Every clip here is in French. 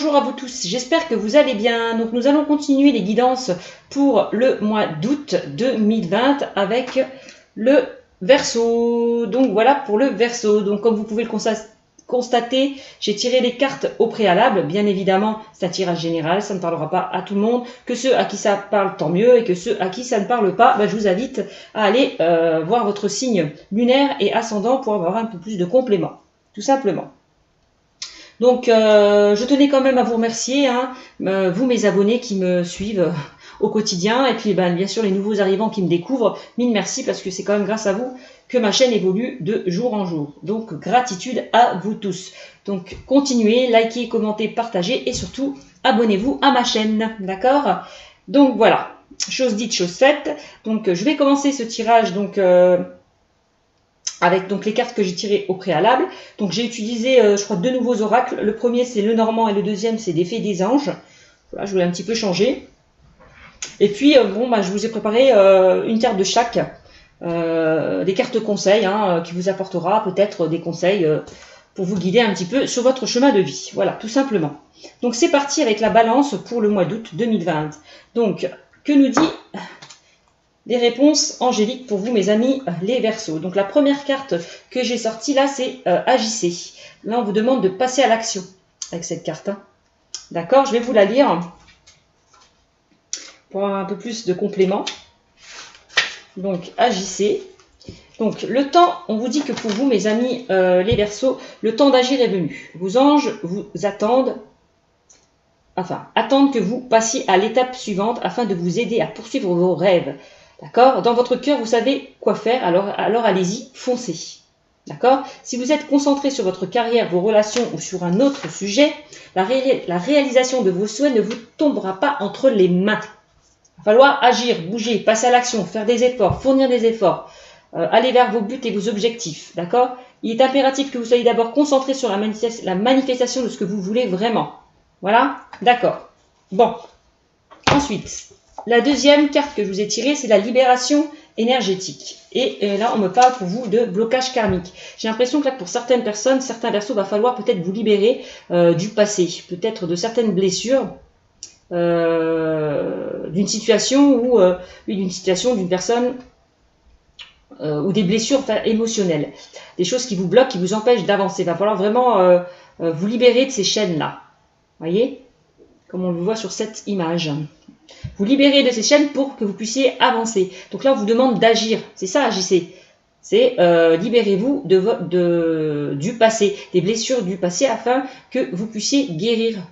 bonjour à vous tous, j'espère que vous allez bien. Donc nous allons continuer les guidances pour le mois d'août 2020 avec le Verseau. Donc voilà pour le Verseau. Donc comme vous pouvez le constater, j'ai tiré les cartes au préalable. Bien évidemment, c'est un tirage général, ça ne parlera pas à tout le monde. Que ceux à qui ça parle, tant mieux. Et que ceux à qui ça ne parle pas, je vous invite à aller voir votre signe lunaire et ascendant pour avoir un peu plus de compléments. Tout simplement. Donc, je tenais quand même à vous remercier, vous mes abonnés qui me suivent au quotidien, et puis bien sûr les nouveaux arrivants qui me découvrent, mille merci parce que c'est quand même grâce à vous que ma chaîne évolue de jour en jour. Donc, gratitude à vous tous. Donc, continuez, likez, commentez, partagez et surtout, abonnez-vous à ma chaîne, d'accord? Donc, voilà, chose dite, chose faite. Donc, je vais commencer ce tirage, donc... avec donc les cartes que j'ai tirées au préalable. Donc j'ai utilisé, je crois, 2 nouveaux oracles. Le premier, c'est le Normand et le deuxième, c'est des Fées des Anges. Voilà, je voulais un petit peu changer. Et puis, je vous ai préparé une carte de chaque, des cartes conseils, qui vous apportera peut-être des conseils pour vous guider un petit peu sur votre chemin de vie. Voilà, tout simplement. Donc c'est parti avec la balance pour le mois d'août 2020. Donc, que nous dit... des réponses angéliques pour vous, mes amis, les Verseaux. Donc, la première carte que j'ai sortie là, c'est Agissez. Là, on vous demande de passer à l'action avec cette carte. D'accord, je vais vous la lire pour avoir un peu plus de compléments. Donc, Agissez. Donc, le temps, on vous dit que pour vous, mes amis, les Verseaux, le temps d'agir est venu. Vos anges vous attendent que vous passiez à l'étape suivante afin de vous aider à poursuivre vos rêves. D'accord? Dans votre cœur, vous savez quoi faire, alors allez-y, foncez. D'accord? Si vous êtes concentré sur votre carrière, vos relations ou sur un autre sujet, la réalisation de vos souhaits ne vous tombera pas entre les mains. Il va falloir agir, bouger, passer à l'action, faire des efforts, fournir des efforts, aller vers vos buts et vos objectifs. D'accord? Il est impératif que vous soyez d'abord concentré sur la manifestation de ce que vous voulez vraiment. Voilà? D'accord. Bon. Ensuite... la deuxième carte que je vous ai tirée, c'est la libération énergétique. Et là, on me parle pour vous de blocage karmique. J'ai l'impression que là, pour certaines personnes, certains Verseaux, va falloir peut-être vous libérer du passé, peut-être de certaines blessures, d'une situation ou d'une personne ou des blessures émotionnelles, des choses qui vous bloquent, qui vous empêchent d'avancer. Il va falloir vraiment vous libérer de ces chaînes-là. Voyez, comme on le voit sur cette image. Vous libérez de ces chaînes pour que vous puissiez avancer. Donc là, on vous demande d'agir. C'est ça, agissez. C'est libérez-vous du passé, des blessures du passé, afin que vous puissiez guérir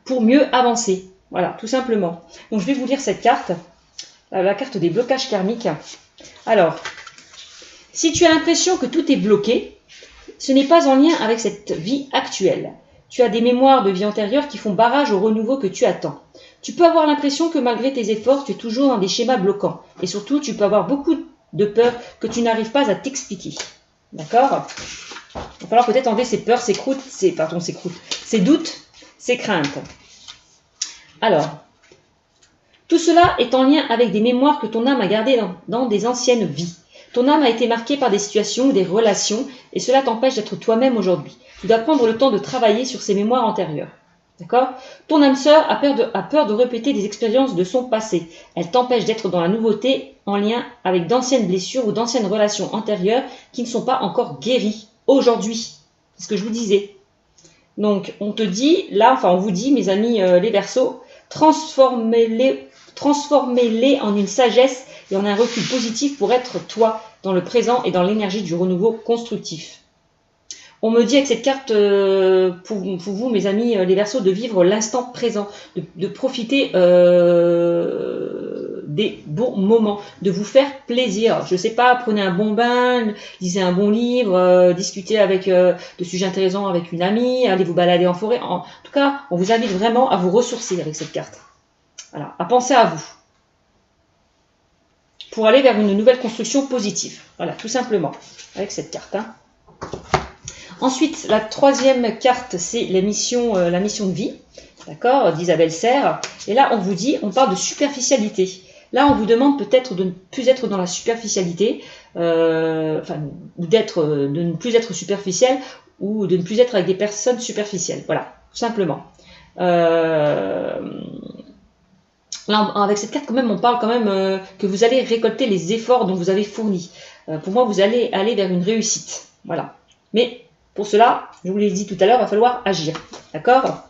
pour mieux avancer. Voilà, tout simplement. Donc, je vais vous lire cette carte, la carte des blocages karmiques. Alors, si tu as l'impression que tout est bloqué, ce n'est pas en lien avec cette vie actuelle. Tu as des mémoires de vie antérieure qui font barrage au renouveau que tu attends. Tu peux avoir l'impression que malgré tes efforts, tu es toujours dans des schémas bloquants. Et surtout, tu peux avoir beaucoup de peurs que tu n'arrives pas à t'expliquer. D'accord? Il va falloir peut-être enlever ces peurs, ces doutes, ces craintes. Alors, tout cela est en lien avec des mémoires que ton âme a gardées dans des anciennes vies. Ton âme a été marquée par des situations ou des relations et cela t'empêche d'être toi-même aujourd'hui. Tu dois prendre le temps de travailler sur ces mémoires antérieures. D'accord? Ton âme sœur a peur de répéter des expériences de son passé. Elle t'empêche d'être dans la nouveauté en lien avec d'anciennes blessures ou d'anciennes relations antérieures qui ne sont pas encore guéries aujourd'hui. C'est ce que je vous disais. Donc, on te dit, là, on vous dit, mes amis les Verseaux, transformez-les en une sagesse et en un recul positif pour être toi dans le présent et dans l'énergie du renouveau constructif. On me dit avec cette carte, pour vous, mes amis, les Verseaux, de vivre l'instant présent, de profiter des bons moments, de vous faire plaisir. Je ne sais pas, prenez un bon bain, lisez un bon livre, discutez avec de sujets intéressants avec une amie, allez vous balader en forêt. En tout cas, on vous invite vraiment à vous ressourcer avec cette carte. Voilà, à penser à vous. Pour aller vers une nouvelle construction positive. Voilà, tout simplement, avec cette carte. Ensuite, la troisième carte, c'est la mission de vie, d'accord, d'Isabelle Serre. Et là, on parle de superficialité. Là, on vous demande peut-être de ne plus être dans la superficialité, de ne plus être superficiel ou de ne plus être avec des personnes superficielles. Voilà, tout simplement. Là, avec cette carte, quand même, on parle quand même que vous allez récolter les efforts dont vous avez fournis. Pour moi, vous allez aller vers une réussite. Voilà. Mais pour cela, je vous l'ai dit tout à l'heure, il va falloir agir. D'accord ?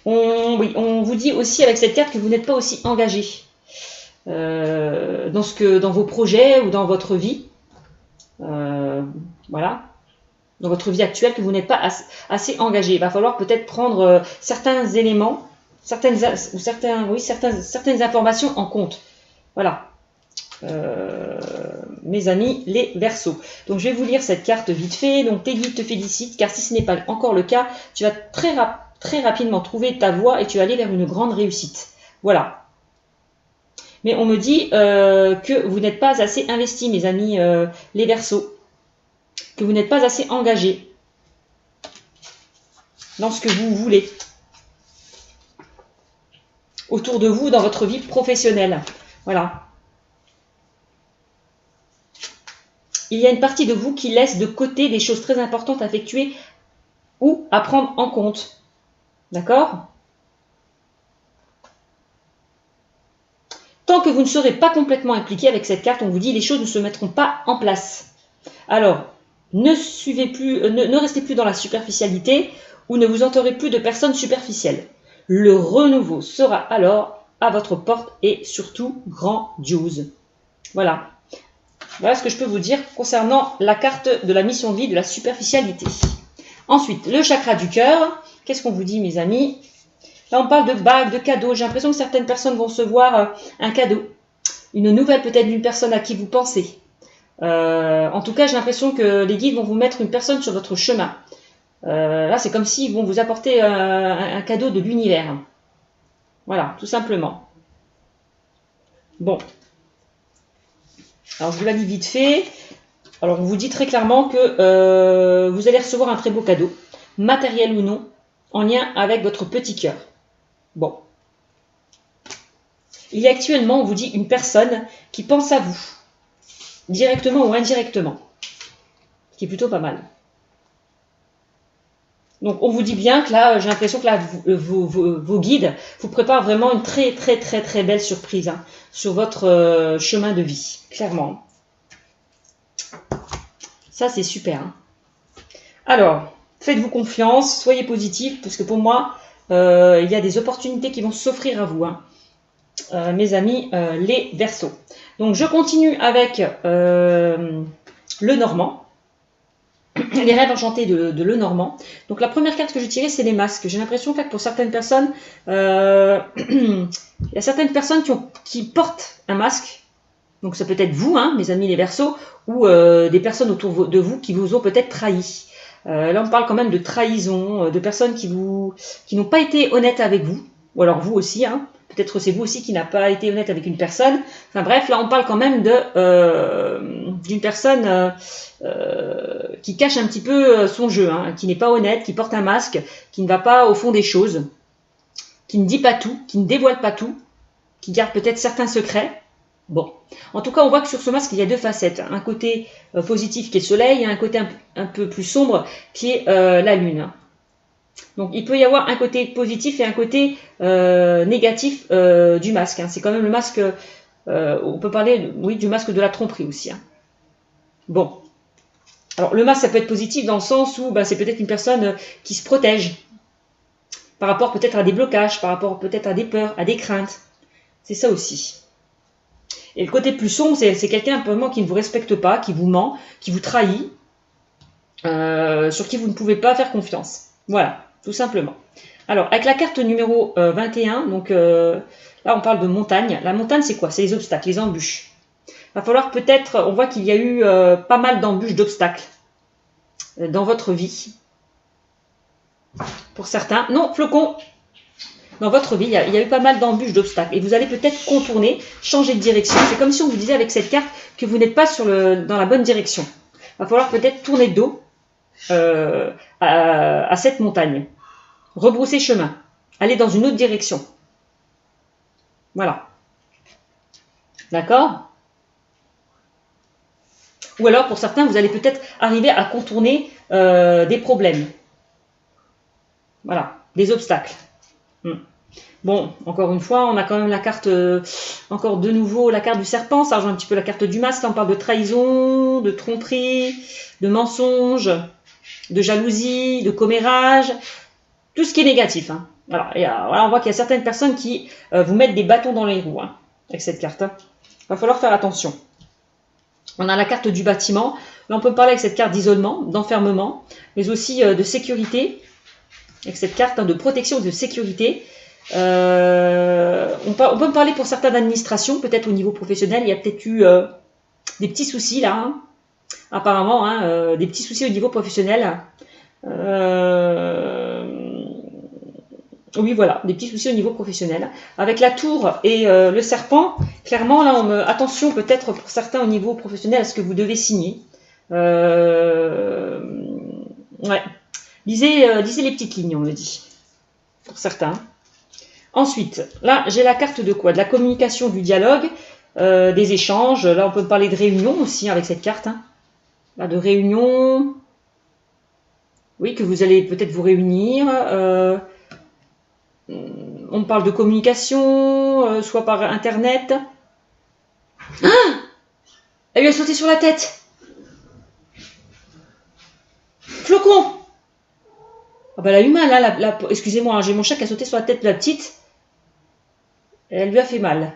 Oui, on vous dit aussi avec cette carte que vous n'êtes pas aussi engagé dans vos projets ou dans votre vie. Voilà. Dans votre vie actuelle, que vous n'êtes pas assez engagé. Il va falloir peut-être prendre certains éléments, certaines informations en compte. Voilà. Mes amis, les Verseaux. Donc, je vais vous lire cette carte vite fait. Donc, tes guides te félicitent, car si ce n'est pas encore le cas, tu vas très rapidement trouver ta voie et tu vas aller vers une grande réussite. Voilà. Mais on me dit que vous n'êtes pas assez investi, mes amis, les Verseaux. Que vous n'êtes pas assez engagé dans ce que vous voulez. Autour de vous, dans votre vie professionnelle. Voilà. Il y a une partie de vous qui laisse de côté des choses très importantes à effectuer ou à prendre en compte. D'accord ? Tant que vous ne serez pas complètement impliqué avec cette carte, on vous dit les choses ne se mettront pas en place. Alors, ne restez plus dans la superficialité ou ne vous entourez plus de personnes superficielles. Le renouveau sera alors à votre porte et surtout grandiose. Voilà. Voilà ce que je peux vous dire concernant la carte de la mission de vie de la superficialité. Ensuite, le chakra du cœur. Qu'est-ce qu'on vous dit, mes amis ? Là, on parle de bagues, de cadeaux. J'ai l'impression que certaines personnes vont recevoir un cadeau. Une nouvelle peut-être d'une personne à qui vous pensez. En tout cas, j'ai l'impression que les guides vont vous mettre une personne sur votre chemin. Là, c'est comme s'ils vont vous apporter un cadeau de l'univers. Voilà, tout simplement. Bon. Alors, je vous la lis vite fait. Alors, on vous dit très clairement que vous allez recevoir un très beau cadeau, matériel ou non, en lien avec votre petit cœur. Bon. Il y a actuellement, on vous dit, une personne qui pense à vous, directement ou indirectement, ce qui est plutôt pas mal. Donc, on vous dit bien que là, j'ai l'impression que là, vos guides vous préparent vraiment une très, très, très, très belle surprise sur votre chemin de vie, clairement. Ça, c'est super. Alors, faites-vous confiance, soyez positif, parce que pour moi, il y a des opportunités qui vont s'offrir à vous, mes amis, les Verseaux. Donc, je continue avec le Normand. Les rêves enchantés de Lenormand. Donc la première carte que j'ai tirée, c'est les masques. J'ai l'impression que pour certaines personnes, il y a certaines personnes qui portent un masque. Donc ça peut être vous, mes amis les Verseaux, ou des personnes autour de vous qui vous ont peut-être trahi. Là, on parle quand même de trahison, de personnes qui n'ont pas été honnêtes avec vous, ou alors vous aussi, peut-être c'est vous aussi qui n'a pas été honnête avec une personne. Enfin bref, là on parle quand même d'une personne qui cache un petit peu son jeu, qui n'est pas honnête, qui porte un masque, qui ne va pas au fond des choses, qui ne dit pas tout, qui ne dévoile pas tout, qui garde peut-être certains secrets. Bon, en tout cas, on voit que sur ce masque, il y a deux facettes. Un côté positif qui est le soleil et un côté un peu plus sombre qui est la lune. Donc, il peut y avoir un côté positif et un côté négatif du masque. C'est quand même le masque, on peut parler du masque de la tromperie aussi. Bon, alors le masque, ça peut être positif dans le sens où c'est peut-être une personne qui se protège par rapport peut-être à des blocages, par rapport peut-être à des peurs, à des craintes. C'est ça aussi. Et le côté plus sombre, c'est quelqu'un vraiment qui ne vous respecte pas, qui vous ment, qui vous trahit, sur qui vous ne pouvez pas faire confiance. Voilà, tout simplement. Alors, avec la carte numéro 21, donc là on parle de montagne. La montagne, c'est quoi? C'est les obstacles, les embûches. Il va falloir peut-être, on voit qu'il y a eu pas mal d'embûches, d'obstacles dans votre vie. Pour certains. Non, flocon. Dans votre vie, il y a eu pas mal d'embûches, d'obstacles. Et vous allez peut-être contourner, changer de direction. C'est comme si on vous disait avec cette carte que vous n'êtes pas dans la bonne direction. Il va falloir peut-être tourner le dos à cette montagne. Rebrousser chemin. Aller dans une autre direction. Voilà. D'accord ? Ou alors, pour certains, vous allez peut-être arriver à contourner des problèmes. Voilà, des obstacles. Bon, encore une fois, on a quand même la carte, encore de nouveau, la carte du serpent, ça rejoint un petit peu la carte du masque. Là, on parle de trahison, de tromperie, de mensonge, de jalousie, de commérage, tout ce qui est négatif. Hein. Voilà, et voilà, on voit qu'il y a certaines personnes qui vous mettent des bâtons dans les roues avec cette carte. Il va falloir faire attention. On a la carte du bâtiment. Là, on peut parler avec cette carte d'isolement, d'enfermement, mais aussi de sécurité, avec cette carte de protection, de sécurité. On peut me parler pour certains d'administration, peut-être au niveau professionnel, il y a peut-être eu des petits soucis là, apparemment, des petits soucis au niveau professionnel. Oui, voilà, des petits soucis au niveau professionnel. Avec la tour et le serpent, clairement, là, attention peut-être pour certains au niveau professionnel à ce que vous devez signer. Ouais. Lisez les petites lignes, on me dit, pour certains. Ensuite, là, j'ai la carte de quoi? De la communication, du dialogue, des échanges. Là, on peut parler de réunion aussi avec cette carte. Là, de réunion. Oui, que vous allez peut-être vous réunir. On parle de communication, soit par Internet. Ah, elle lui a sauté sur la tête. Flocon. Ah bah, elle a eu mal, hein, excusez-moi, j'ai mon chat qui a sauté sur la tête de la petite. Elle lui a fait mal.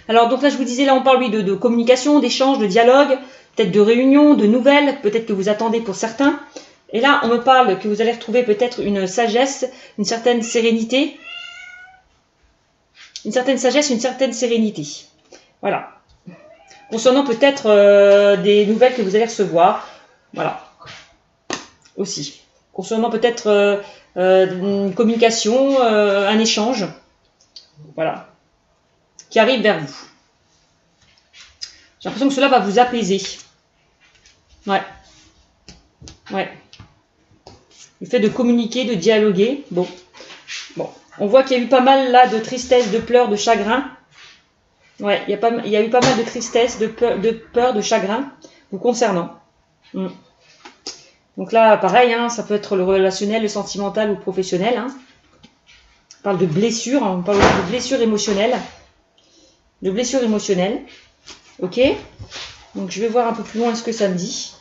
Alors, donc là, je vous disais, là, on parle, oui, de communication, d'échange, de dialogue, peut-être de réunion, de nouvelles, peut-être que vous attendez pour certains. Et là, on me parle que vous allez retrouver peut-être une sagesse, une certaine sérénité. Une certaine sagesse, une certaine sérénité. Voilà. Concernant peut-être des nouvelles que vous allez recevoir. Voilà. Aussi. Concernant peut-être une communication, un échange. Voilà. Qui arrive vers vous. J'ai l'impression que cela va vous apaiser. Ouais. Ouais. Le fait de communiquer, de dialoguer. Bon. On voit qu'il y a eu pas mal là de tristesse, de pleurs, de chagrin. Ouais, il y a eu pas mal de tristesse, de peur, de chagrin vous concernant. Donc là, pareil, ça peut être le relationnel, le sentimental ou le professionnel. On parle de blessures, on parle de blessures émotionnelles. De blessures émotionnelles. Ok? Donc je vais voir un peu plus loin ce que ça me dit.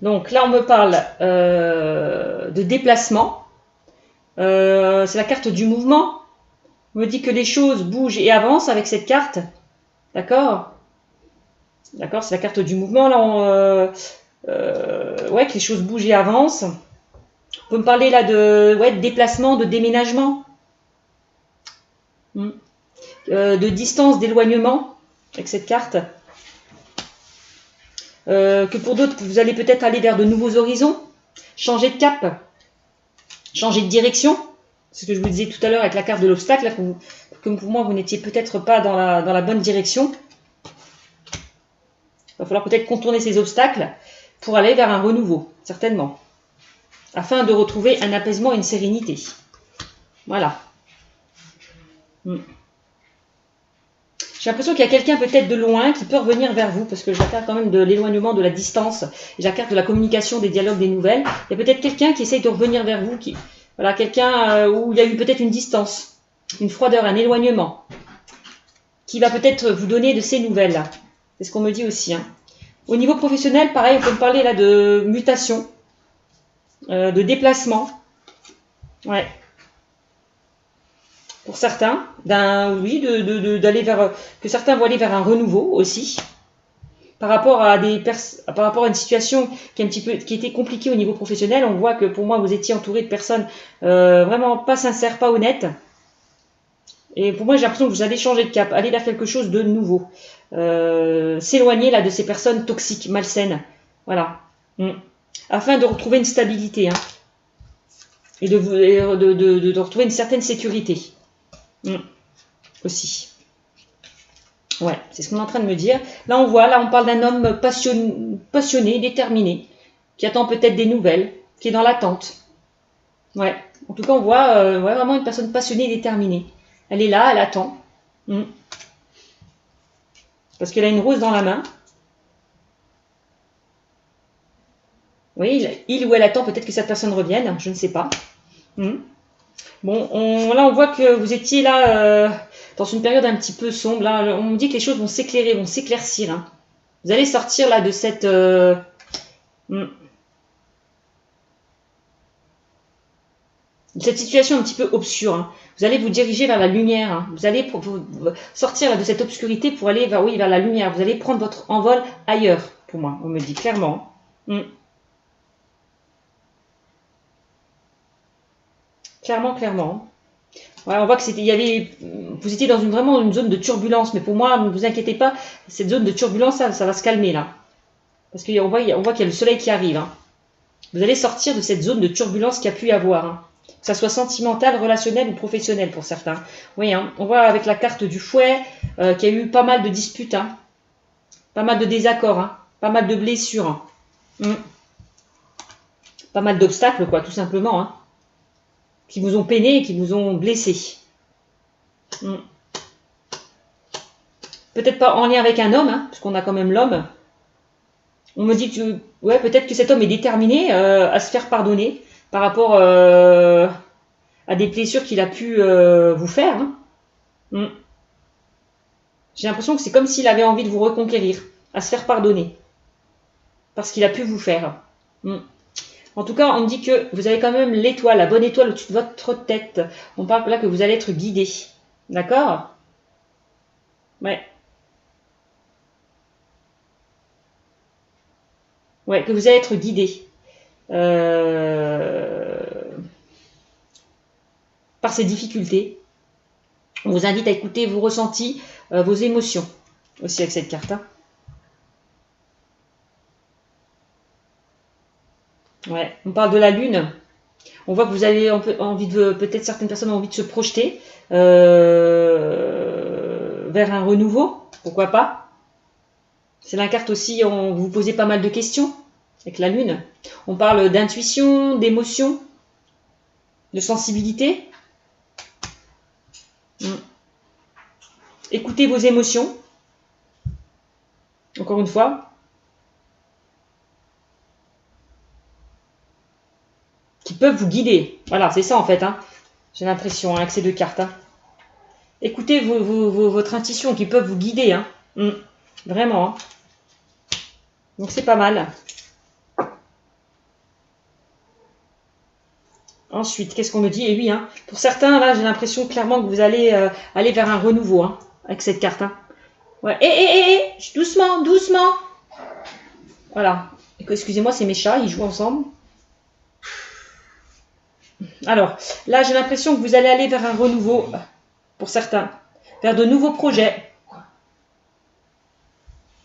Donc là, on me parle de déplacement. C'est la carte du mouvement. On me dit que les choses bougent et avancent avec cette carte. D'accord? D'accord, c'est la carte du mouvement. Là, ouais, que les choses bougent et avancent. On peut me parler là de déplacement, de déménagement. De distance, d'éloignement avec cette carte. Que pour d'autres, vous allez peut-être aller vers de nouveaux horizons, changer de cap, changer de direction. C'est ce que je vous disais tout à l'heure avec la carte de l'obstacle, comme pour moi, vous n'étiez peut-être pas dans la bonne direction. Il va falloir peut-être contourner ces obstacles pour aller vers un renouveau, certainement, afin de retrouver un apaisement et une sérénité. Voilà. J'ai l'impression qu'il y a quelqu'un peut-être de loin qui peut revenir vers vous, parce que j'ai la carte quand même de l'éloignement, de la distance, j'ai la carte de la communication, des dialogues, des nouvelles. Il y a peut-être quelqu'un qui essaye de revenir vers vous, voilà, quelqu'un où il y a eu peut-être une distance, une froideur, un éloignement, qui va peut-être vous donner de ces nouvelles-là. C'est ce qu'on me dit aussi. Au niveau professionnel, pareil, on peut me parler là de mutation, de déplacement. Ouais. Pour certains, d'aller vers, que certains vont aller vers un renouveau aussi, par rapport à une situation qui était compliquée au niveau professionnel. On voit que pour moi, vous étiez entouré de personnes vraiment pas sincères, pas honnêtes. Et pour moi, j'ai l'impression que vous allez changer de cap, aller vers quelque chose de nouveau, s'éloigner là de ces personnes toxiques, malsaines, voilà, afin de retrouver une stabilité, et de retrouver une certaine sécurité. Aussi. Ouais, c'est ce qu'on est en train de me dire. Là, on parle d'un homme passionné, déterminé, qui attend peut-être des nouvelles, qui est dans l'attente. Ouais, en tout cas, on voit vraiment une personne passionnée et déterminée. Elle est là, elle attend. Hmm. Parce qu'elle a une rose dans la main. Oui, il ou elle attend peut-être que cette personne revienne, je ne sais pas. Hmm. Bon, là on voit que vous étiez là dans une période un petit peu sombre. Là, on me dit que les choses vont s'éclairer, vont s'éclaircir. Hein. Vous allez sortir là de cette... cette situation un petit peu obscure. Hein. Vous allez vous diriger vers la lumière. Hein. Vous allez sortir là, de cette obscurité pour aller vers, oui, vers la lumière. Vous allez prendre votre envol ailleurs, pour moi, on me dit clairement. Clairement, clairement. Ouais, on voit que vous étiez dans vraiment une zone de turbulence, mais pour moi, ne vous inquiétez pas, cette zone de turbulence, ça va se calmer là. Parce qu'on voit qu'il y a le soleil qui arrive. Hein. Vous allez sortir de cette zone de turbulence qu'il y a pu y avoir. Hein. Que ça soit sentimental, relationnel ou professionnel pour certains. Oui, hein, on voit avec la carte du fouet qu'il y a eu pas mal de disputes, hein. Pas mal de désaccords, hein. Pas mal de blessures. Hein. Pas mal d'obstacles, quoi, tout simplement. Hein. Qui vous ont peiné et qui vous ont blessé. Peut-être pas en lien avec un homme, hein, parce qu'on a quand même l'homme. On me dit que ouais, peut-être que cet homme est déterminé à se faire pardonner par rapport à des blessures qu'il a pu vous faire. Hein. J'ai l'impression que c'est comme s'il avait envie de vous reconquérir, à se faire pardonner, parce qu'il a pu vous faire. En tout cas, on me dit que vous avez quand même l'étoile, la bonne étoile au-dessus de votre tête. On parle là que vous allez être guidé. D'accord? Ouais. Ouais, que vous allez être guidé. Par ces difficultés. On vous invite à écouter vos ressentis, vos émotions aussi avec cette carte. Hein. Ouais, on parle de la lune. On voit que vous avez envie de, peut-être certaines personnes ont envie de se projeter vers un renouveau, pourquoi pas. C'est la carte aussi, on vous posez pas mal de questions avec la lune. On parle d'intuition, d'émotion, de sensibilité. Écoutez vos émotions. Encore une fois. Qui peuvent vous guider. Voilà, c'est ça en fait. Hein. J'ai l'impression avec ces deux cartes. Hein. Écoutez votre intuition qui peuvent vous guider. Hein. Vraiment. Hein. Donc c'est pas mal. Ensuite, qu'est-ce qu'on me dit? Et oui, hein, pour certains, là, j'ai l'impression clairement que vous allez aller vers un renouveau hein, avec cette carte. Hein. Ouais. Doucement, doucement. Voilà. Excusez-moi, c'est mes chats, ils jouent ensemble. Alors, là, j'ai l'impression que vous allez aller vers un renouveau, pour certains, vers de nouveaux projets.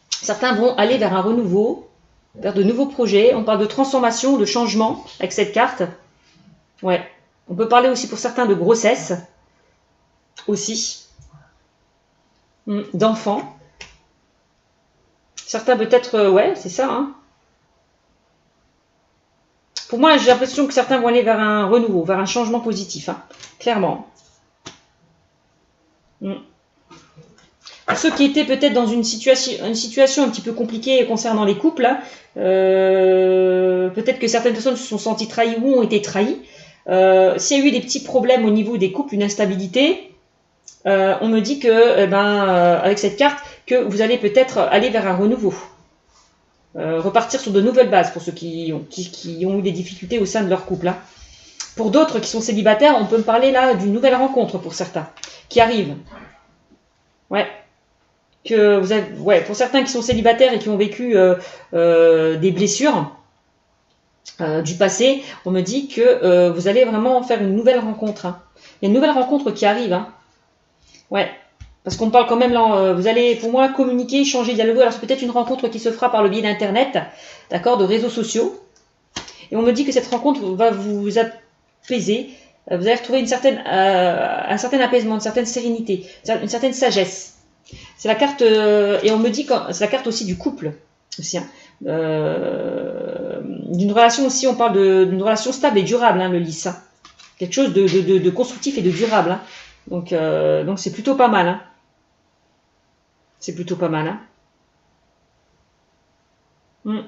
Certains vont aller vers un renouveau, vers de nouveaux projets. On parle de transformation, de changement avec cette carte. Ouais. On peut parler aussi pour certains de grossesse, aussi. D'enfants. Certains peut-être, ouais, c'est ça. Hein. Pour moi, j'ai l'impression que certains vont aller vers un renouveau, vers un changement positif, hein, clairement. Pour ceux qui étaient peut-être dans une situation un petit peu compliquée concernant les couples, hein, peut-être que certaines personnes se sont senties trahies ou ont été trahies. S'il y a eu des petits problèmes au niveau des couples, une instabilité, on me dit que, avec cette carte, que vous allez peut-être aller vers un renouveau. Repartir sur de nouvelles bases pour ceux qui ont eu des difficultés au sein de leur couple. Hein. Pour d'autres qui sont célibataires, on peut me parler là d'une nouvelle rencontre pour certains qui arrivent. Ouais. Que vous avez, ouais, pour certains qui sont célibataires et qui ont vécu des blessures du passé, on me dit que vous allez vraiment faire une nouvelle rencontre. Hein. Il y a une nouvelle rencontre qui arrive. Hein. Ouais. Parce qu'on parle quand même là, vous allez pour moi communiquer, échanger, dialoguer. Alors c'est peut-être une rencontre qui se fera par le biais d'internet, d'accord, de réseaux sociaux. Et on me dit que cette rencontre va vous apaiser. Vous allez retrouver un certain apaisement, une certaine sérénité, une certaine sagesse. C'est la carte et on me dit que c'est la carte aussi du couple aussi. Hein. D'une relation aussi, on parle d'une relation stable et durable, hein, le lys. Hein. Quelque chose de constructif et de durable. Hein. Donc c'est plutôt pas mal. Hein. C'est plutôt pas mal. Hein.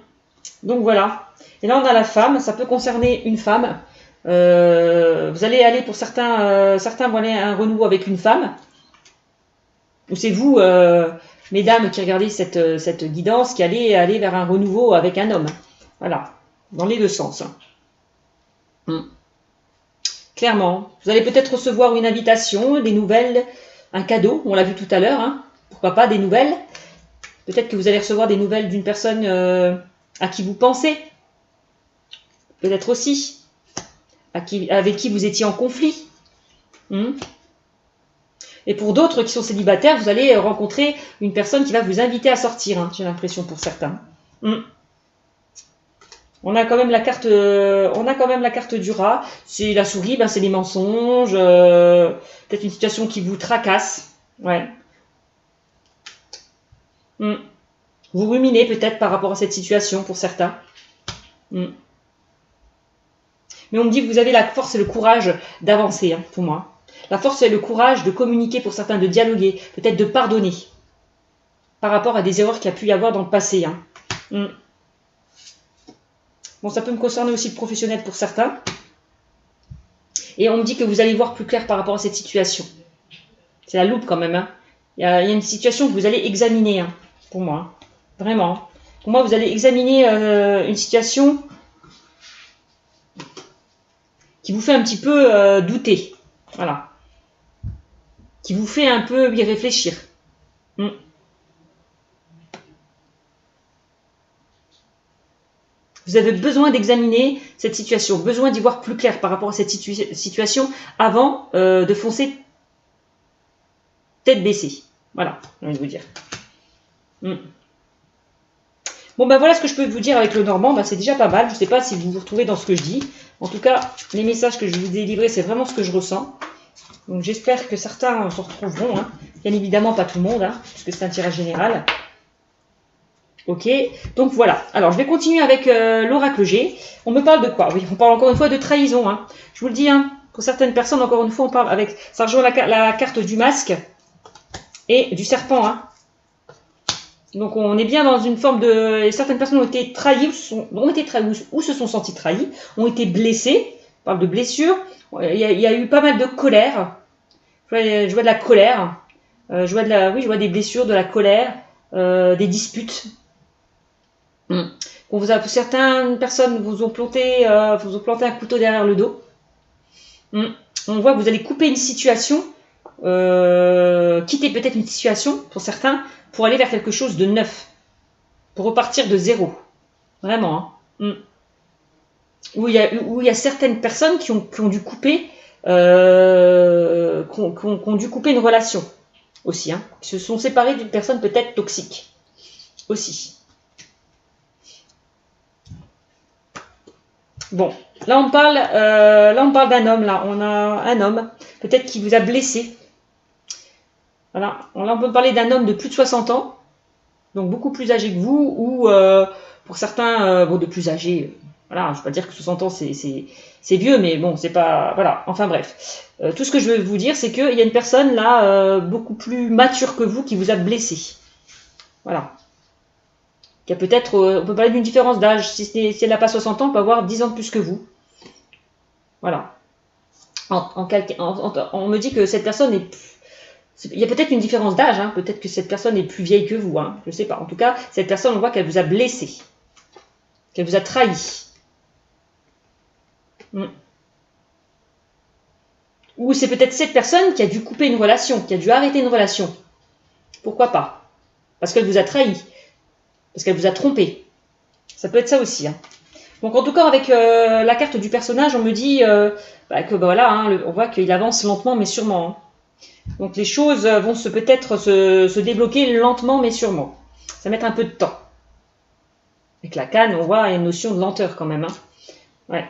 Donc voilà. Et là, on a la femme. Ça peut concerner une femme. Vous allez aller pour certains, certains vont aller à un renouveau avec une femme. Ou c'est vous, mesdames, qui regardez cette guidance, qui allez aller vers un renouveau avec un homme. Voilà. Dans les deux sens. Clairement. Vous allez peut-être recevoir une invitation, des nouvelles, un cadeau. On l'a vu tout à l'heure. Hein. Pourquoi pas des nouvelles. Peut-être que vous allez recevoir des nouvelles d'une personne à qui vous pensez. Peut-être aussi. Avec qui vous étiez en conflit. Et pour d'autres qui sont célibataires, vous allez rencontrer une personne qui va vous inviter à sortir. Hein, j'ai l'impression pour certains. On a quand même la carte, du rat. C'est la souris, ben c'est les mensonges. Peut-être une situation qui vous tracasse. Ouais. Vous ruminez peut-être par rapport à cette situation pour certains. Mais on me dit que vous avez la force et le courage d'avancer, hein, pour moi. La force et le courage de communiquer pour certains, de dialoguer, peut-être de pardonner par rapport à des erreurs qu'il y a pu y avoir dans le passé. Hein. Bon, ça peut me concerner aussi le professionnel pour certains. Et on me dit que vous allez voir plus clair par rapport à cette situation. C'est la loupe quand même. Hein. Il y a une situation que vous allez examiner, hein, pour moi. Vraiment. Pour moi, vous allez examiner une situation qui vous fait un petit peu douter. Voilà. Qui vous fait un peu y réfléchir. Vous avez besoin d'examiner cette situation, besoin d'y voir plus clair par rapport à cette situation avant de foncer tête baissée. Voilà, j'ai envie de vous dire. Bon, ben voilà ce que je peux vous dire avec le Normand. Ben, c'est déjà pas mal. Je ne sais pas si vous vous retrouvez dans ce que je dis. En tout cas, les messages que je vous ai livrés, c'est vraiment ce que je ressens. Donc j'espère que certains se retrouveront. Hein. Bien évidemment, pas tout le monde, hein, puisque c'est un tirage général. Ok, donc voilà. Alors, je vais continuer avec l'oracle G. On me parle de quoi? Oui, on parle encore une fois de trahison. Hein. Je vous le dis, hein, pour certaines personnes, encore une fois, on parle avec... Ça rejoint la carte du masque et du serpent. Hein. Donc, on est bien dans une forme de... Certaines personnes ont été trahies, ou se sont senties trahies, ont été blessées. On parle de blessures. Il y a eu pas mal de colère. Je vois de la colère. Je vois des blessures, de la colère, des disputes. Certaines personnes vous ont planté un couteau derrière le dos. On voit que vous allez couper une situation, quitter peut-être une situation pour certains, pour aller vers quelque chose de neuf, pour repartir de zéro. Vraiment. Hein. Où il y a certaines personnes qui ont dû couper, qui ont dû couper une relation aussi, hein, qui se sont séparés d'une personne peut-être toxique aussi. Bon, là on parle d'un homme. Là, on a un homme peut-être qui vous a blessé. Voilà, là on peut parler d'un homme de plus de 60 ans, donc beaucoup plus âgé que vous, ou pour certains, de plus âgés. Voilà, je ne vais pas dire que 60 ans c'est vieux, mais bon, c'est pas... Voilà, enfin bref. Tout ce que je veux vous dire, c'est qu'il y a une personne là, beaucoup plus mature que vous, qui vous a blessé. Voilà. Qui a peut-être... on peut parler d'une différence d'âge. Si elle n'a pas 60 ans, on peut avoir 10 ans de plus que vous. Voilà. On me dit que cette personne est... Il y a peut-être une différence d'âge, hein. Peut-être que cette personne est plus vieille que vous, hein. Je ne sais pas. En tout cas, cette personne, on voit qu'elle vous a blessé. Qu'elle vous a trahi. Ou c'est peut-être cette personne qui a dû couper une relation, qui a dû arrêter une relation. Pourquoi pas? Parce qu'elle vous a trahi. Parce qu'elle vous a trompé. Ça peut être ça aussi. Hein. Donc en tout cas, avec la carte du personnage, on me dit que voilà, hein, on voit qu'il avance lentement mais sûrement. Hein. Donc les choses vont peut-être se débloquer lentement mais sûrement. Ça va mettre un peu de temps. Avec la canne, on voit une notion de lenteur quand même. Hein. Ouais.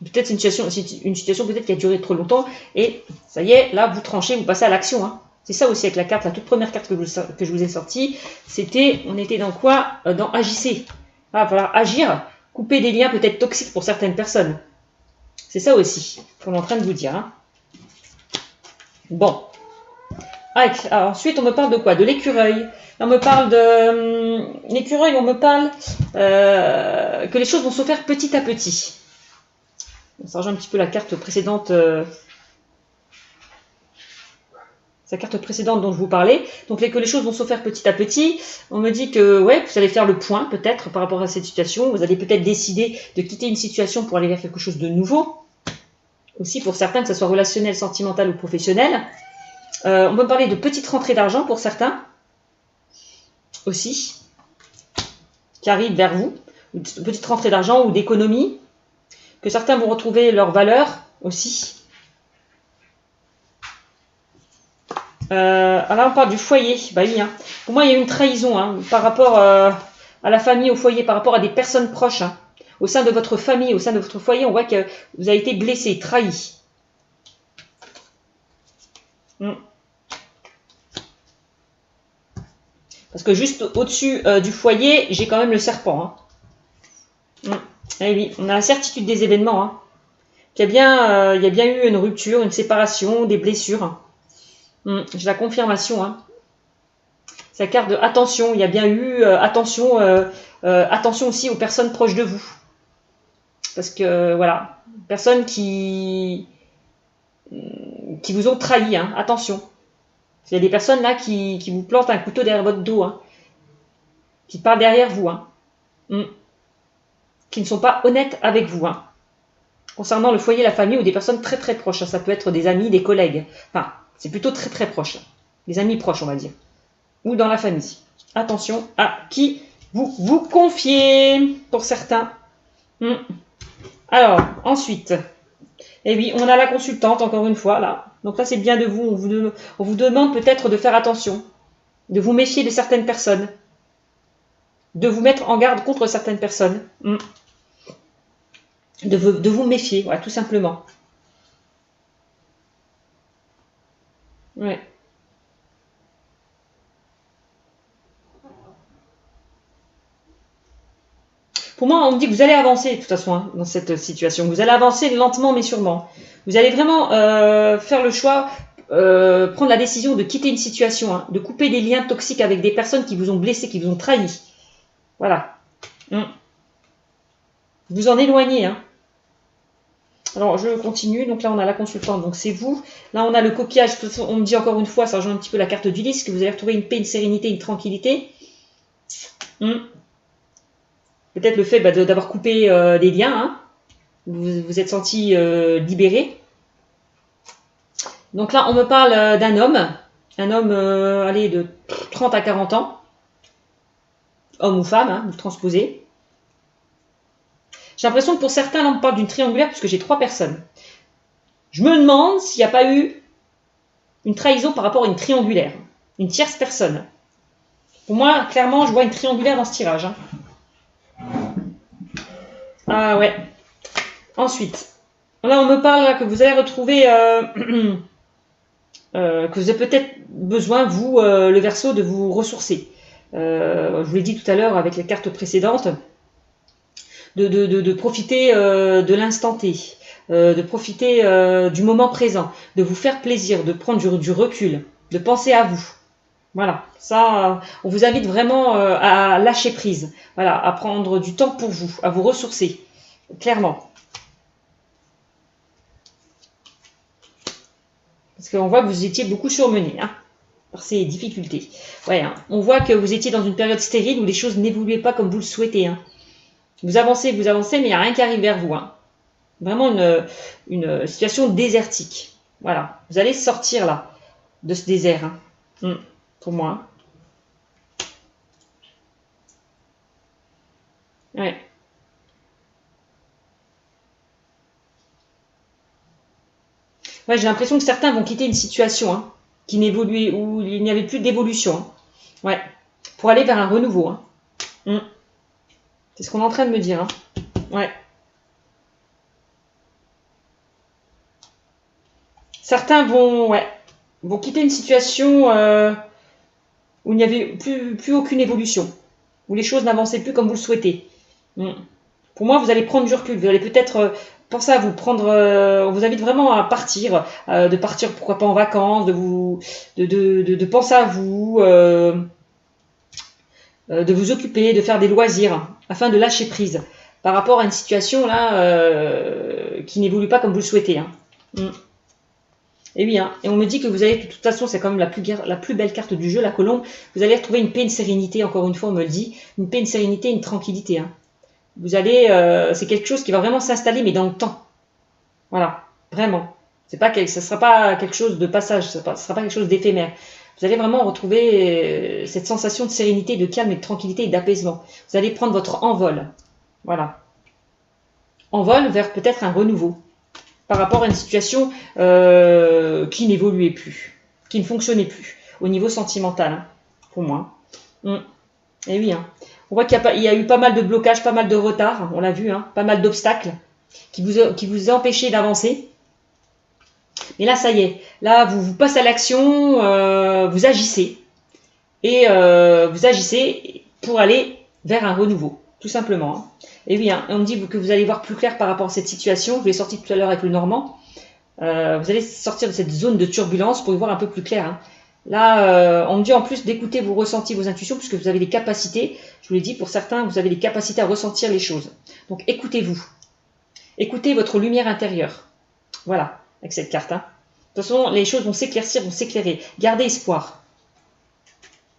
Peut-être une situation peut-être qui a duré trop longtemps et ça y est, là vous tranchez, vous passez à l'action. Hein. C'est ça aussi avec la carte, la toute première carte que je vous ai sortie, on était dans quoi? Dans agissez. Ah, voilà, agir, couper des liens peut-être toxiques pour certaines personnes. C'est ça aussi qu'on est en train de vous dire. Hein. Bon. Ensuite, on me parle de quoi? De l'écureuil. On me parle de l'écureuil, on me parle que les choses vont se faire petit à petit. Ça rejoint un petit peu la carte précédente. Sa carte précédente dont je vous parlais. Donc que les choses vont se faire petit à petit. On me dit que ouais, vous allez faire le point peut-être par rapport à cette situation. Vous allez peut-être décider de quitter une situation pour aller vers quelque chose de nouveau. Aussi pour certains, que ce soit relationnel, sentimental ou professionnel. On peut me parler de petites rentrées d'argent pour certains. Aussi. Qui arrivent vers vous. Une petite rentrée d'argent ou d'économie. Que certains vont retrouver leur valeur aussi. Alors on parle du foyer. Bah oui, hein. Pour moi, il y a une trahison hein, par rapport à la famille, au foyer, par rapport à des personnes proches. Hein. Au sein de votre famille, au sein de votre foyer, on voit que vous avez été blessé, trahi. Parce que juste au-dessus du foyer, j'ai quand même le serpent. Hein. Et oui, on a la certitude des événements. Hein. Il y a bien eu une rupture, une séparation, des blessures. J'ai la confirmation. Hein. C'est la carte de attention. Il y a bien eu attention aussi aux personnes proches de vous. Parce que voilà, personnes qui vous ont trahi. Hein. Attention. Il y a des personnes là qui vous plantent un couteau derrière votre dos. Hein. Qui parlent derrière vous. Hein. Qui ne sont pas honnêtes avec vous. Hein. Concernant le foyer, la famille ou des personnes très très proches. Hein. Ça peut être des amis, des collègues. Enfin, c'est plutôt très très proche. Des amis proches, on va dire. Ou dans la famille. Attention à qui vous confiez, pour certains. Alors, ensuite, eh oui, on a la consultante, encore une fois, là. Donc là, c'est bien de vous. On vous demande peut-être de faire attention, de vous méfier de certaines personnes, de vous mettre en garde contre certaines personnes, de vous méfier, voilà, tout simplement. Ouais. Pour moi, on me dit que vous allez avancer, de toute façon, hein, dans cette situation. Vous allez avancer lentement, mais sûrement. Vous allez vraiment faire le choix, prendre la décision de quitter une situation, hein, de couper des liens toxiques avec des personnes qui vous ont blessé, qui vous ont trahi. Voilà. Vous en éloignez. Hein. Alors, je continue. Donc là, on a la consultante, donc c'est vous. Là, on a le coquillage. On me dit encore une fois, ça rejoint un petit peu la carte d'Ulysse, que vous allez retrouver une paix, une sérénité, une tranquillité. Peut-être le fait d'avoir coupé des liens. Hein. Vous vous êtes senti libéré. Donc là, on me parle d'un homme. Un homme de 30 à 40 ans. Homme ou femme, hein, vous transposez. J'ai l'impression que pour certains, là, on me parle d'une triangulaire, puisque j'ai 3 personnes. Je me demande s'il n'y a pas eu une trahison par rapport à une triangulaire. Une tierce personne. Pour moi, clairement, je vois une triangulaire dans ce tirage. Hein. Ah ouais. Ensuite, là, on me parle là, que vous allez retrouver... que vous avez peut-être besoin, vous, le Verseau, de vous ressourcer. Je vous l'ai dit tout à l'heure avec les cartes précédentes. De profiter de l'instant T, de profiter du moment présent, de vous faire plaisir, de prendre du recul, de penser à vous. Voilà, ça, on vous invite vraiment à lâcher prise, voilà, à prendre du temps pour vous, à vous ressourcer, clairement. Parce qu'on voit que vous étiez beaucoup surmené hein, par ces difficultés. Ouais, hein, on voit que vous étiez dans une période stérile où les choses n'évoluaient pas comme vous le souhaitez. Hein. Vous avancez, mais il n'y a rien qui arrive vers vous. Hein. Vraiment une situation désertique. Voilà. Vous allez sortir là, de ce désert. Hein. Pour moi. Ouais. Ouais, j'ai l'impression que certains vont quitter une situation hein, qui n'évoluait, où il n'y avait plus d'évolution. Hein. Ouais. Pour aller vers un renouveau. Hein. C'est ce qu'on est en train de me dire. Hein. Ouais. Certains vont quitter une situation où il n'y avait plus aucune évolution, où les choses n'avançaient plus comme vous le souhaitez. Pour moi, vous allez prendre du recul, vous allez peut-être pensez à vous prendre, on vous invite vraiment à partir, de partir pourquoi pas en vacances, de penser à vous, de vous occuper, de faire des loisirs, afin de lâcher prise par rapport à une situation là qui n'évolue pas comme vous le souhaitez. Hein. Et oui, hein. Et on me dit que vous allez, de toute façon, c'est quand même la plus belle carte du jeu, la colombe, vous allez retrouver une paix, une sérénité, encore une fois, on me le dit, une paix, une sérénité, une tranquillité. Hein. Vous allez, c'est quelque chose qui va vraiment s'installer, mais dans le temps. Voilà, vraiment. Ça ne sera pas quelque chose de passage, ce ne sera pas quelque chose d'éphémère. Vous allez vraiment retrouver cette sensation de sérénité, de calme et de tranquillité et d'apaisement. Vous allez prendre votre envol. Voilà. Envol vers peut-être un renouveau par rapport à une situation qui n'évoluait plus, qui ne fonctionnait plus au niveau sentimental, hein, pour moi. Et oui, hein. On voit qu'il y a eu pas mal de blocages, pas mal de retards, on l'a vu, hein, pas mal d'obstacles qui vous a empêché d'avancer. Mais là, ça y est, là, vous passez à l'action, vous agissez. Et vous agissez pour aller vers un renouveau, tout simplement. Hein. Et oui, hein, on me dit que vous allez voir plus clair par rapport à cette situation. Je l'ai sorti tout à l'heure avec le Normand. Vous allez sortir de cette zone de turbulence pour y voir un peu plus clair. Hein. Là, on me dit en plus d'écouter vos ressentis, vos intuitions, puisque vous avez les capacités. Je vous l'ai dit, pour certains, vous avez les capacités à ressentir les choses. Donc, écoutez-vous. Écoutez votre lumière intérieure. Voilà, avec cette carte. Hein. De toute façon, les choses vont s'éclaircir, vont s'éclairer. Gardez espoir.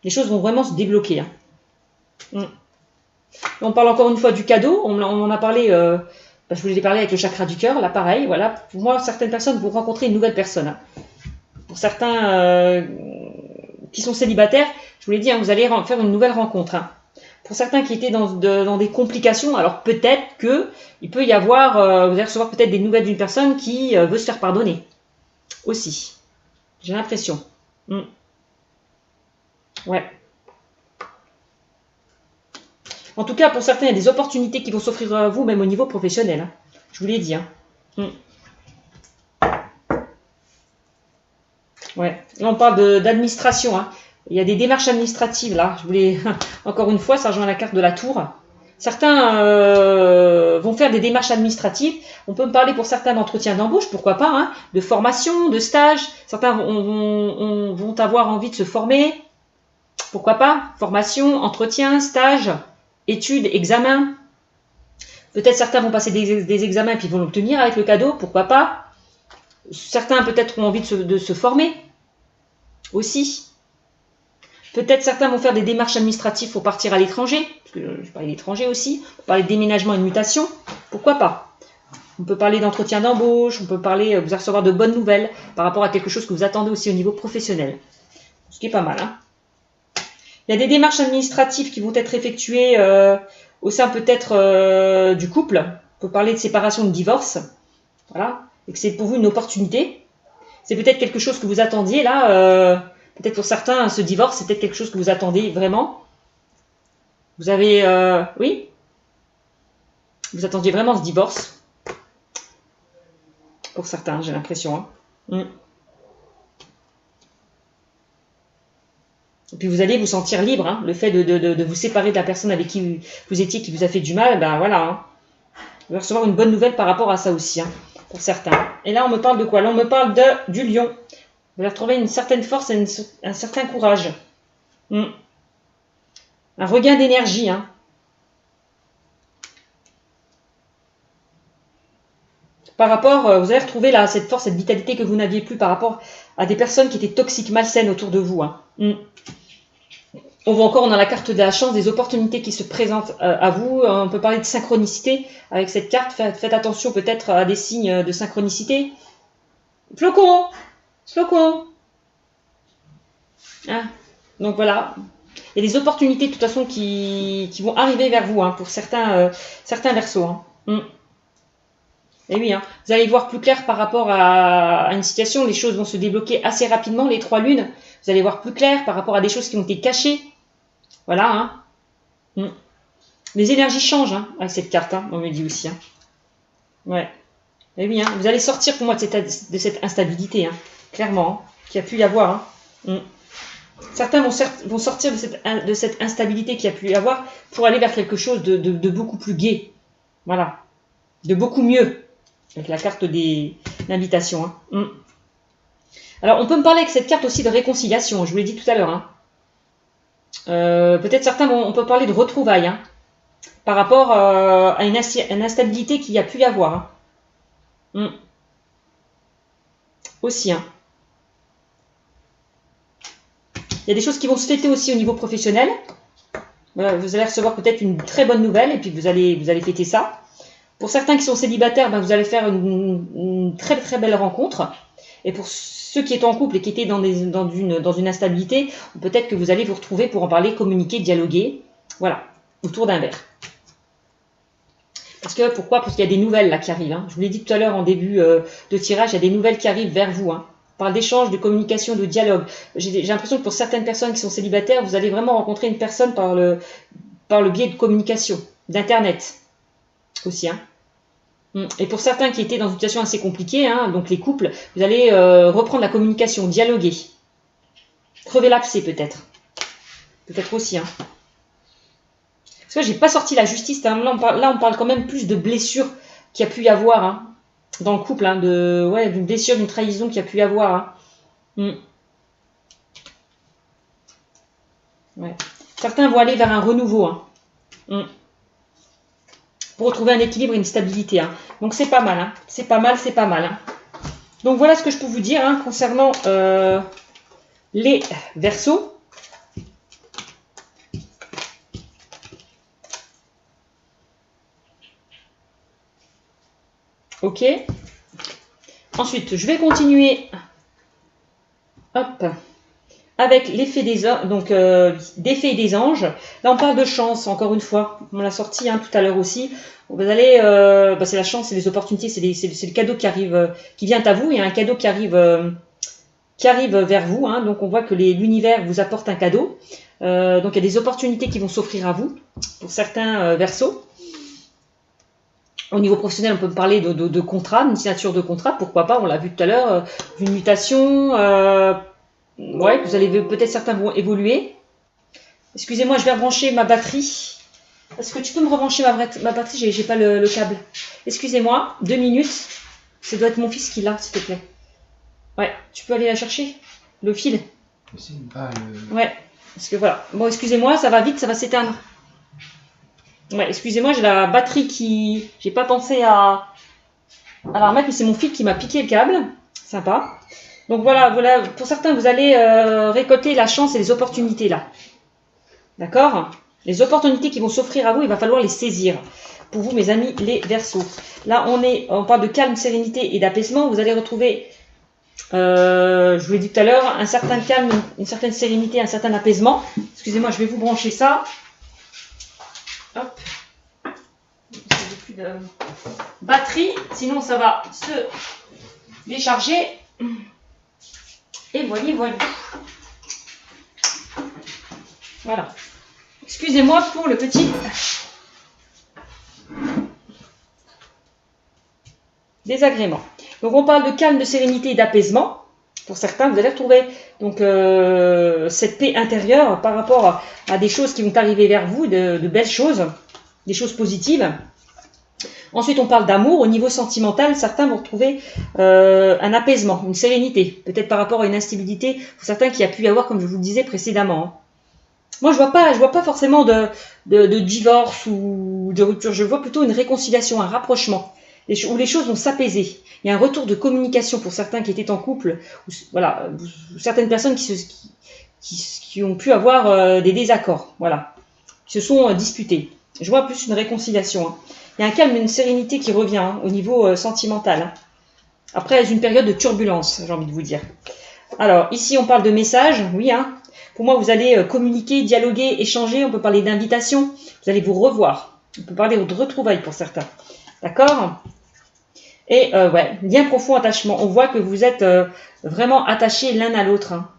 Les choses vont vraiment se débloquer. Hein. On parle encore une fois du cadeau. On en a parlé, je vous ai parlé avec le chakra du cœur. Là, pareil, voilà. Pour moi, certaines personnes vont rencontrer une nouvelle personne. Hein. Pour certains qui sont célibataires, je vous l'ai dit, hein, vous allez faire une nouvelle rencontre. Hein. Pour certains qui étaient dans des complications, alors peut-être qu'il peut y avoir, vous allez recevoir peut-être des nouvelles d'une personne qui veut se faire pardonner. Aussi. J'ai l'impression. Ouais. En tout cas, pour certains, il y a des opportunités qui vont s'offrir à vous, même au niveau professionnel. Hein. Je vous l'ai dit. Hein. Ouais. Là, on parle d'administration. Hein. Il y a des démarches administratives, là. Je voulais, encore une fois, ça rejoint la carte de la tour. Certains vont faire des démarches administratives. On peut me parler pour certains d'entretien d'embauche, pourquoi pas, hein, de formation, de stage. Certains vont avoir envie de se former. Pourquoi pas? Formation, entretien, stage, études, examens. Peut-être certains vont passer des examens et puis vont l'obtenir avec le cadeau, pourquoi pas? Certains peut-être ont envie de se former aussi. Peut-être certains vont faire des démarches administratives pour partir à l'étranger, parce que je parlais d'étranger aussi. On peut parler de déménagement et de mutation, pourquoi pas? On peut parler d'entretien d'embauche, on peut parler, vous allez recevoir de bonnes nouvelles par rapport à quelque chose que vous attendez aussi au niveau professionnel. Ce qui est pas mal, hein. Il y a des démarches administratives qui vont être effectuées au sein peut-être du couple. On peut parler de séparation, de divorce. Voilà. Et que c'est pour vous une opportunité. C'est peut-être quelque chose que vous attendiez là. Peut-être pour certains, ce divorce, c'est peut-être quelque chose que vous attendez vraiment. Vous avez... oui. Vous attendiez vraiment ce divorce. Pour certains, j'ai l'impression. Hein. Et puis vous allez vous sentir libre, hein, le fait de vous séparer de la personne avec qui vous étiez, qui vous a fait du mal, ben voilà. Hein. Vous allez recevoir une bonne nouvelle par rapport à ça aussi, hein, pour certains. Et là, on me parle de quoi? Là, on me parle du lion. Vous allez retrouver une certaine force et un certain courage. Un regain d'énergie. Hein. Par rapport, vous allez retrouver là cette force, cette vitalité que vous n'aviez plus par rapport à des personnes qui étaient toxiques, malsaines autour de vous. Hein. On voit encore dans la carte de la chance des opportunités qui se présentent à vous. On peut parler de synchronicité avec cette carte. Faites attention peut-être à des signes de synchronicité. Flocon. Hein. Donc voilà. Il y a des opportunités de toute façon qui vont arriver vers vous, hein, pour certains Verseaux. Hein. Et oui, hein, vous allez voir plus clair par rapport à une situation. Les choses vont se débloquer assez rapidement. Les 3 lunes, vous allez voir plus clair par rapport à des choses qui ont été cachées. Voilà. Hein. Les énergies changent, hein, avec cette carte, hein, on me dit aussi. Hein. Ouais. Et oui, hein, vous allez sortir pour moi de cette instabilité, hein, clairement, hein, qu'il y a pu y avoir. Hein. Certains vont sortir de cette instabilité qu'il y a pu y avoir pour aller vers quelque chose de beaucoup plus gai. Voilà. De beaucoup mieux. avec la carte des l'invitation. Hein. Alors, on peut me parler avec cette carte aussi de réconciliation, je vous l'ai dit tout à l'heure. Hein. Peut-être certains, on peut parler de retrouvailles, hein, par rapport à une instabilité qu'il y a pu y avoir. Hein. Aussi. Hein. Il y a des choses qui vont se fêter aussi au niveau professionnel. Voilà, vous allez recevoir peut-être une très bonne nouvelle et puis vous allez fêter ça. Pour certains qui sont célibataires, vous allez faire une très très belle rencontre. Et pour ceux qui étaient en couple et qui étaient dans une instabilité, peut-être que vous allez vous retrouver pour en parler, communiquer, dialoguer. Voilà, autour d'un verre. Pourquoi? Parce qu'il y a des nouvelles là qui arrivent. Hein. Je vous l'ai dit tout à l'heure en début de tirage, il y a des nouvelles qui arrivent vers vous. Hein. On parle d'échange, de communication, de dialogue. J'ai l'impression que pour certaines personnes qui sont célibataires, vous allez vraiment rencontrer une personne par le biais de communication, d'internet aussi. Hein. Et pour certains qui étaient dans une situation assez compliquée, hein, donc les couples, vous allez reprendre la communication, dialoguer. Crever l'abcès peut-être. Peut-être aussi. Hein. Parce que j'ai pas sorti la justice. Hein. Là, on parle quand même plus de blessures qu'il y a pu y avoir hein, dans le couple. Hein, d'une blessure, d'une trahison qu'il y a pu y avoir. Hein. Ouais. Certains vont aller vers un renouveau. Hein. Pour retrouver un équilibre et une stabilité. Hein. Donc c'est pas mal. Hein. C'est pas mal, c'est pas mal. Hein. Donc voilà ce que je peux vous dire hein, concernant les Verseaux. Ok. Ensuite, je vais continuer. Hop. Avec l'effet des des fées et des anges. Là, on parle de chance, encore une fois. On l'a sorti hein, tout à l'heure aussi. Vous allez, c'est la chance, c'est les opportunités, c'est le cadeau qui arrive, qui vient à vous. Il y a un cadeau qui arrive vers vous. Hein, donc, on voit que l'univers vous apporte un cadeau. Donc, il y a des opportunités qui vont s'offrir à vous pour certains Verseaux. Au niveau professionnel, on peut parler de contrat, d'une signature de contrat. Pourquoi pas? On l'a vu tout à l'heure, d'une mutation. Ouais, vous allez peut-être certains vont évoluer. Excusez-moi, je vais rebrancher ma batterie. Est-ce que tu peux me rebrancher ma batterie? J'ai pas le câble. Excusez-moi, 2 minutes. Ça doit être mon fils qui l'a, s'il te plaît. Ouais, tu peux aller la chercher? Le fil. Ouais, parce que voilà. Bon, excusez-moi, ça va vite, ça va s'éteindre. Ouais, excusez-moi, j'ai la batterie qui... J'ai pas pensé à la remettre, mais c'est mon fil qui m'a piqué le câble. Sympa. Donc voilà, pour certains, vous allez récolter la chance et les opportunités là. D'accord? Les opportunités qui vont s'offrir à vous, il va falloir les saisir. Pour vous, mes amis, les Verseaux. Là, on parle de calme, sérénité et d'apaisement. Vous allez retrouver, je vous l'ai dit tout à l'heure, un certain calme, une certaine sérénité, un certain apaisement. Excusez-moi, je vais vous brancher ça. Hop. J'ai plus de batterie, sinon ça va se décharger. Et voilà. Voilà. Excusez-moi pour le petit désagrément. Donc on parle de calme, de sérénité et d'apaisement. Pour certains, vous allez retrouver donc cette paix intérieure par rapport à des choses qui vont arriver vers vous, de belles choses, des choses positives. Ensuite, on parle d'amour. Au niveau sentimental, certains vont retrouver un apaisement, une sérénité, peut-être par rapport à une instabilité, pour certains qui a pu y avoir, comme je vous le disais précédemment. Moi, je vois pas forcément de divorce ou de rupture. Je vois plutôt une réconciliation, un rapprochement, où les choses vont s'apaiser. Il y a un retour de communication pour certains qui étaient en couple, voilà, certaines personnes qui ont pu avoir des désaccords, voilà, qui se sont disputés. Je vois plus une réconciliation. Hein. Il y a un calme et une sérénité qui revient hein, au niveau sentimental. Hein. Après une période de turbulence, j'ai envie de vous dire. Alors, ici, on parle de messages, oui. Hein. Pour moi, vous allez communiquer, dialoguer, échanger. On peut parler d'invitation. Vous allez vous revoir. On peut parler de retrouvailles pour certains. D'accord? Et ouais, lien profond, attachement. On voit que vous êtes vraiment attachés l'un à l'autre. Hein.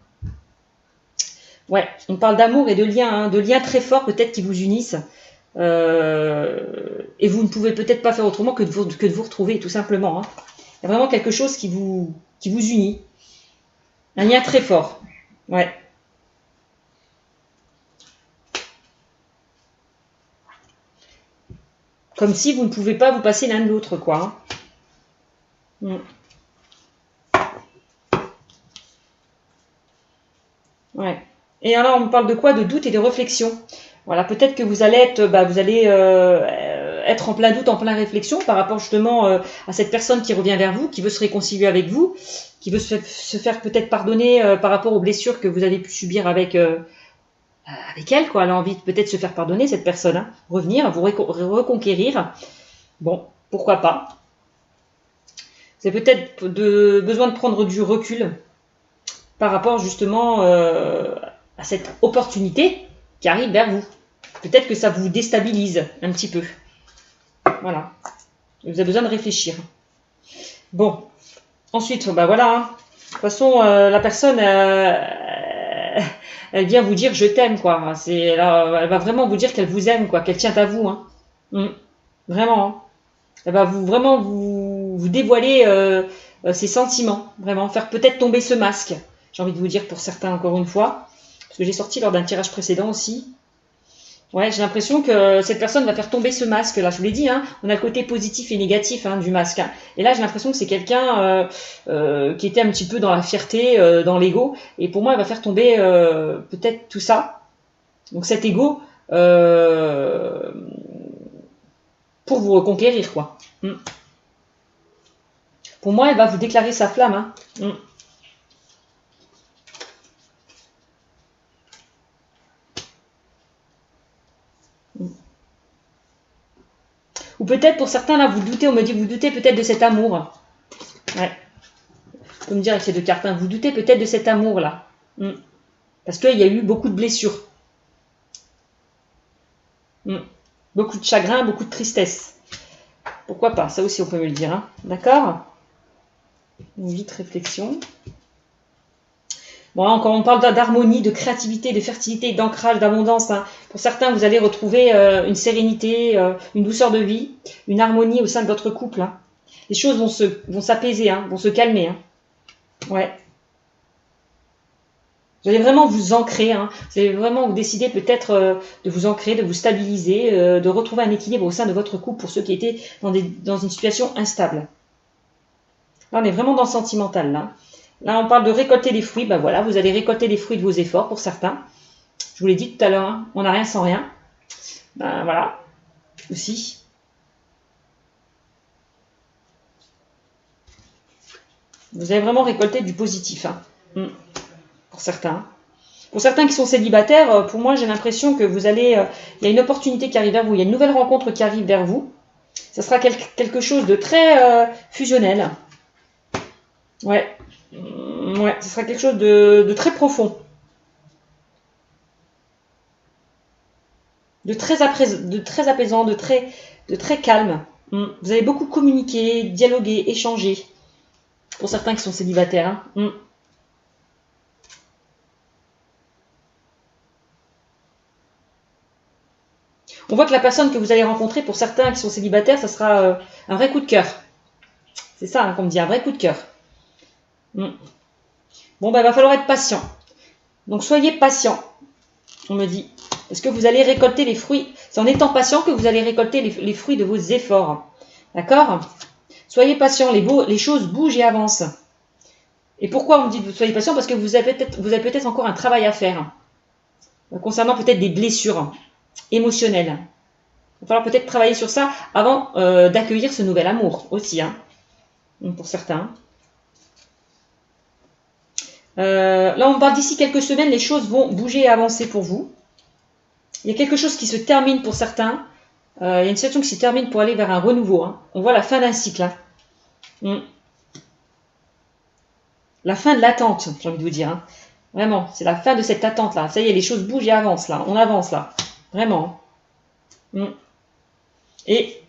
Ouais, on parle d'amour et de liens très forts peut-être qui vous unissent. Et vous ne pouvez peut-être pas faire autrement que de vous retrouver, tout simplement. Hein. Il y a vraiment quelque chose qui vous unit. Un lien très fort. Ouais. Comme si vous ne pouvez pas vous passer l'un de l'autre, quoi. Hein. Mm. Ouais. Et alors, on parle de quoi? De doute et de réflexion. Voilà, peut-être que vous allez être, être en plein doute, en plein réflexion par rapport justement à cette personne qui revient vers vous, qui veut se réconcilier avec vous, qui veut se faire peut-être pardonner par rapport aux blessures que vous avez pu subir avec elle, quoi. Elle a envie de peut-être se faire pardonner, cette personne, hein. Revenir, vous reconquérir. Bon, pourquoi pas. Vous avez peut-être besoin de prendre du recul par rapport justement à cette opportunité qui arrive vers vous. Peut-être que ça vous déstabilise un petit peu. Voilà. Vous avez besoin de réfléchir. Bon. Ensuite, bah voilà. Hein. De toute façon, la personne, elle vient vous dire je t'aime, quoi. Elle va vraiment vous dire qu'elle vous aime, quoi, qu'elle tient à vous. Hein. Vraiment. Hein. Elle va vous dévoiler ses sentiments. Vraiment. Faire peut-être tomber ce masque. J'ai envie de vous dire pour certains, encore une fois. Parce que j'ai sorti lors d'un tirage précédent aussi. Ouais, j'ai l'impression que cette personne va faire tomber ce masque. Là, je vous l'ai dit, hein, on a le côté positif et négatif du masque. Hein. Et là, j'ai l'impression que c'est quelqu'un qui était un petit peu dans la fierté, dans l'ego. Et pour moi, elle va faire tomber peut-être tout ça. Donc cet ego pour vous reconquérir, quoi. Pour moi, elle va vous déclarer sa flamme. Hein. Ou peut-être pour certains, là, vous doutez, on me dit, vous doutez peut-être de cet amour. Ouais. On peut me dire avec ces deux cartes, hein, vous doutez peut-être de cet amour-là. Parce qu'il y a eu beaucoup de blessures. Beaucoup de chagrin, beaucoup de tristesse. Pourquoi pas? Ça aussi, on peut me le dire. Hein. D'accord? Une vite réflexion. Bon, là encore, on parle d'harmonie, de créativité, de fertilité, d'ancrage, d'abondance. Hein. Pour certains, vous allez retrouver une sérénité, une douceur de vie, une harmonie au sein de votre couple. Hein. Les choses vont s'apaiser, hein, vont se calmer. Hein. Ouais. Vous allez vraiment vous ancrer. Hein. Vous allez vraiment vous décider peut-être de vous ancrer, de vous stabiliser, de retrouver un équilibre au sein de votre couple pour ceux qui étaient dans une situation instable. Là, on est vraiment dans le sentimental. Là, on parle de récolter les fruits. Ben voilà, vous allez récolter les fruits de vos efforts pour certains. Je vous l'ai dit tout à l'heure, hein, on n'a rien sans rien. Ben voilà, aussi. Vous allez vraiment récolter du positif, hein, pour certains. Pour certains qui sont célibataires, pour moi, j'ai l'impression que vous allez... il y a une opportunité qui arrive vers vous, il y a une nouvelle rencontre qui arrive vers vous. Ça sera quelque chose de très fusionnel. Ouais. Ouais, ce sera quelque chose de très profond. De très apaisant, de très calme. Vous allez beaucoup communiquer, dialoguer, échanger. Pour certains qui sont célibataires. Hein. On voit que la personne que vous allez rencontrer, pour certains qui sont célibataires, ça sera un vrai coup de cœur. C'est ça qu'on me dit, un vrai coup de cœur. Bon, ben, il va falloir être patient. Donc, soyez patient, on me dit. Parce que vous allez récolter les fruits. C'est en étant patient que vous allez récolter les fruits de vos efforts. D'accord? Soyez patient, les choses bougent et avancent. Et pourquoi on me dit que soyez patient? Parce que vous avez peut-être encore un travail à faire. Concernant peut-être des blessures émotionnelles. Il va falloir peut-être travailler sur ça avant d'accueillir ce nouvel amour aussi. Hein, pour certains. Là, on parle d'ici quelques semaines, les choses vont bouger et avancer pour vous. Il y a quelque chose qui se termine pour certains. Il y a une situation qui se termine pour aller vers un renouveau. Hein. On voit la fin d'un cycle. Hein. La fin de l'attente, j'ai envie de vous dire. Hein. Vraiment, c'est la fin de cette attente-là. Ça y est, les choses bougent et avancent là. On avance là. Vraiment. Et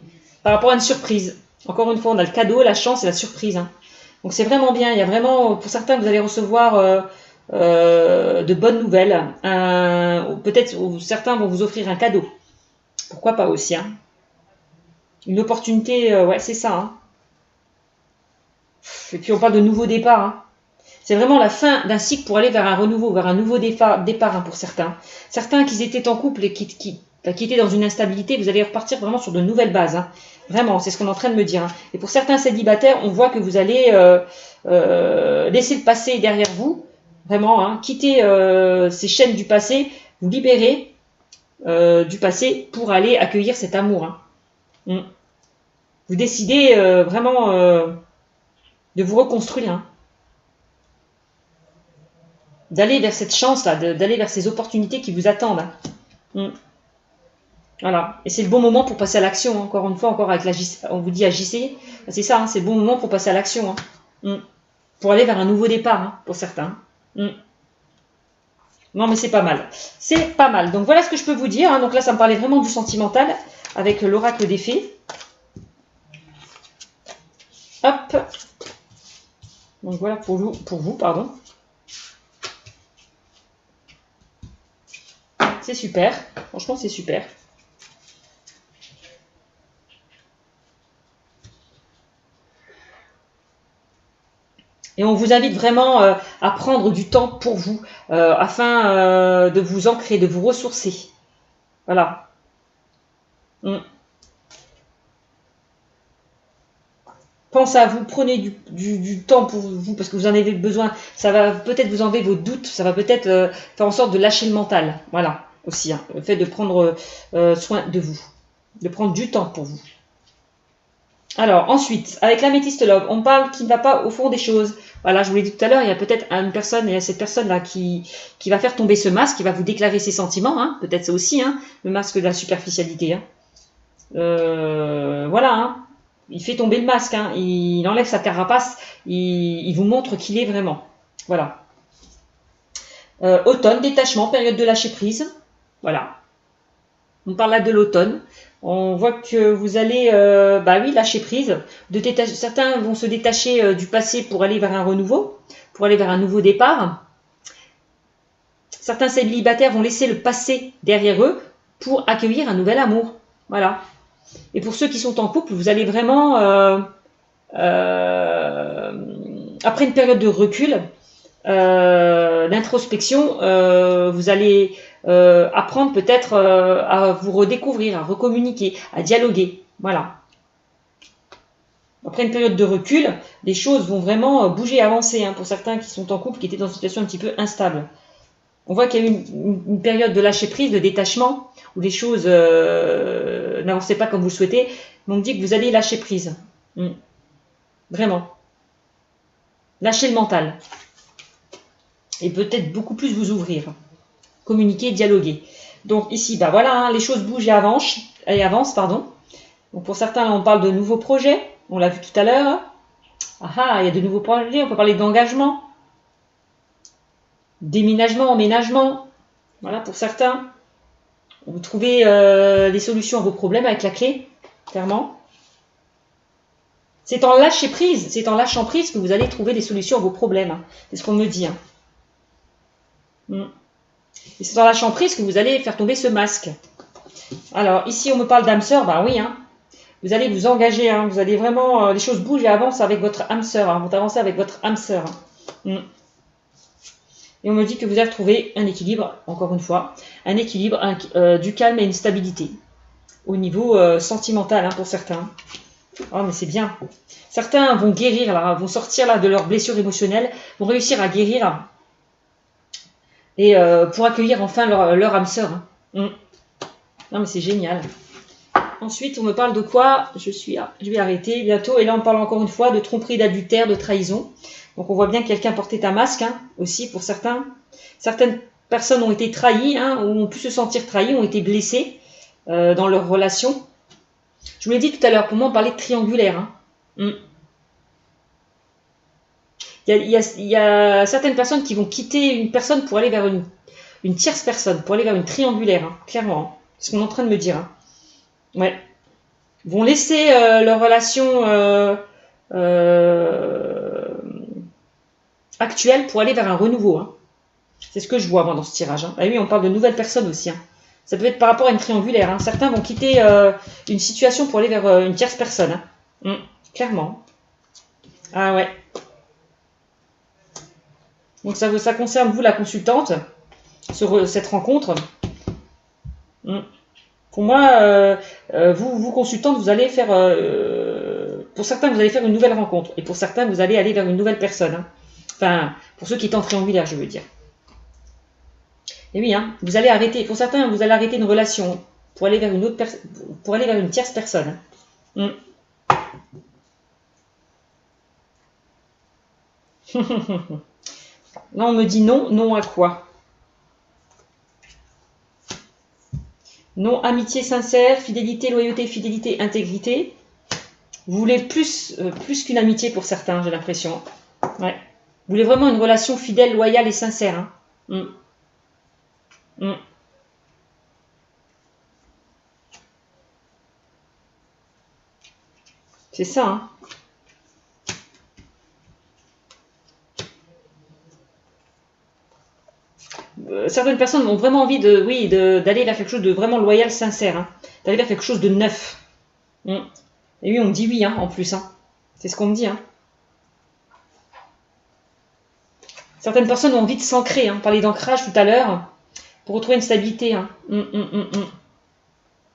par rapport à une surprise. Encore une fois, on a le cadeau, la chance et la surprise. Hein. Donc c'est vraiment bien. Il y a vraiment, pour certains, vous allez recevoir de bonnes nouvelles. Peut-être certains vont vous offrir un cadeau. Pourquoi pas aussi. Hein. Une opportunité, ouais, c'est ça. Hein. Et puis on parle de nouveau départ. Hein. C'est vraiment la fin d'un cycle pour aller vers un renouveau, vers un nouveau départ hein, pour certains. Certains qui étaient en couple et qui étaient dans une instabilité, vous allez repartir vraiment sur de nouvelles bases. Hein. Vraiment, c'est ce qu'on est en train de me dire. Hein. Et pour certains célibataires, on voit que vous allez laisser le passé derrière vous. Vraiment, hein, quitter ces chaînes du passé, vous libérer du passé pour aller accueillir cet amour. Hein. Vous décidez vraiment de vous reconstruire. Hein. D'aller vers cette chance-là, d'aller vers ces opportunités qui vous attendent. Hein. Voilà, et c'est le bon moment pour passer à l'action, hein. Encore une fois, encore avec on vous dit agissez, c'est ça, hein, c'est le bon moment pour passer à l'action, hein. Pour aller vers un nouveau départ, hein, pour certains. Non, mais c'est pas mal, c'est pas mal. Donc voilà ce que je peux vous dire, hein. Donc là, ça me parlait vraiment du sentimental, avec l'oracle des fées. Hop, donc voilà pour vous, pardon. C'est super, franchement c'est super. Et on vous invite vraiment à prendre du temps pour vous, afin de vous ancrer, de vous ressourcer. Voilà. Pensez à vous, prenez du temps pour vous, parce que vous en avez besoin. Ça va peut-être vous enlever vos doutes, ça va peut-être faire en sorte de lâcher le mental. Voilà, aussi, hein, le fait de prendre soin de vous, de prendre du temps pour vous. Alors, ensuite, avec l'améthyste love, on parle qui ne va pas au fond des choses. Voilà, je vous l'ai dit tout à l'heure, il y a peut-être une personne, et cette personne-là qui va faire tomber ce masque, qui va vous déclarer ses sentiments, hein, peut-être ça aussi, hein, le masque de la superficialité. Hein. Voilà, hein, il fait tomber le masque, hein, il enlève sa carapace, il vous montre qui il est vraiment. Voilà. Automne, détachement, période de lâcher prise. Voilà. On parle là de l'automne. On voit que vous allez, lâcher prise. Certains vont se détacher du passé pour aller vers un renouveau, pour aller vers un nouveau départ. Certains célibataires vont laisser le passé derrière eux pour accueillir un nouvel amour. Voilà. Et pour ceux qui sont en couple, vous allez vraiment, après une période de recul, d'introspection, vous allez apprendre peut-être à vous redécouvrir, à recommuniquer, à dialoguer. Voilà. Après une période de recul, les choses vont vraiment bouger, avancer, hein, pour certains qui sont en couple, qui étaient dans une situation un petit peu instable. On voit qu'il y a eu une période de lâcher prise, de détachement, où les choses n'avançaient pas comme vous le souhaitez. On me dit que vous allez lâcher prise. Vraiment. Lâcher le mental. Et peut-être beaucoup plus vous ouvrir. Communiquer, dialoguer. Donc ici, voilà, hein, les choses bougent et avancent. Donc pour certains, là, on parle de nouveaux projets. On l'a vu tout à l'heure. Il y a de nouveaux projets. On peut parler d'engagement. Déménagement, emménagement. Voilà, pour certains. Vous trouvez des solutions à vos problèmes avec la clé, clairement. C'est en lâcher prise, c'est en lâchant prise que vous allez trouver des solutions à vos problèmes. Hein. C'est ce qu'on me dit. Hein. Et c'est en lâchant prise que vous allez faire tomber ce masque. Alors, ici, on me parle d'âme sœur. Oui, hein. Vous allez vous engager. Hein. Vous allez vraiment... les choses bougent et avancent avec votre âme sœur. Hein. Vous avancez avec votre âme sœur. Hein. Et on me dit que vous allez retrouver un équilibre, encore une fois, un équilibre, du calme et une stabilité. Au niveau sentimental, hein, pour certains. Oh, mais c'est bien. Certains vont guérir, là, vont sortir là, de leurs blessures émotionnelles, vont réussir à guérir et pour accueillir enfin leur âme sœur. Hein. Non, mais c'est génial. Ensuite, on me parle de quoi? Je vais arrêter bientôt. Et là, on parle encore une fois de tromperie, d'adultère, de trahison. Donc, on voit bien que quelqu'un portait un masque, hein, aussi, pour certains. Certaines personnes ont été trahies, hein, ou ont pu se sentir trahies, ont été blessées dans leur relation. Je vous l'ai dit tout à l'heure, pour moi, on parlait de triangulaire. Hein. Il y a certaines personnes qui vont quitter une personne pour aller vers une tierce personne, pour aller vers une triangulaire, hein, clairement. Hein. C'est ce qu'on est en train de me dire. Hein. Ouais. Ils vont laisser leur relation actuelle pour aller vers un renouveau. Hein. C'est ce que je vois, moi, dans ce tirage. Hein. Ah oui, on parle de nouvelles personnes aussi. Hein. Ça peut être par rapport à une triangulaire. Hein. Certains vont quitter une situation pour aller vers une tierce personne. Hein. Clairement. Ah ouais. Donc ça concerne vous, la consultante, sur cette rencontre. Pour moi, vous consultante, vous allez faire... pour certains, vous allez faire une nouvelle rencontre. Et pour certains, vous allez aller vers une nouvelle personne. Hein. Enfin, pour ceux qui sont en triangulaire, je veux dire. Et oui, hein, vous allez arrêter... Pour certains, vous allez arrêter une relation pour aller vers une autre personne, pour aller vers une tierce personne. Hein. Là, on me dit non. Non à quoi? Non, amitié sincère, fidélité, loyauté, fidélité, intégrité. Vous voulez plus qu'une amitié pour certains, j'ai l'impression. Ouais. Vous voulez vraiment une relation fidèle, loyale et sincère. Hein. C'est ça. Hein. Certaines personnes ont vraiment envie d'aller vers quelque chose de vraiment loyal, sincère. Hein. D'aller vers quelque chose de neuf. Et oui, on me dit oui, hein, en plus. Hein. C'est ce qu'on me dit. Hein. Certaines personnes ont envie de s'ancrer. Hein. On parlait d'ancrage tout à l'heure. Pour retrouver une stabilité. Hein.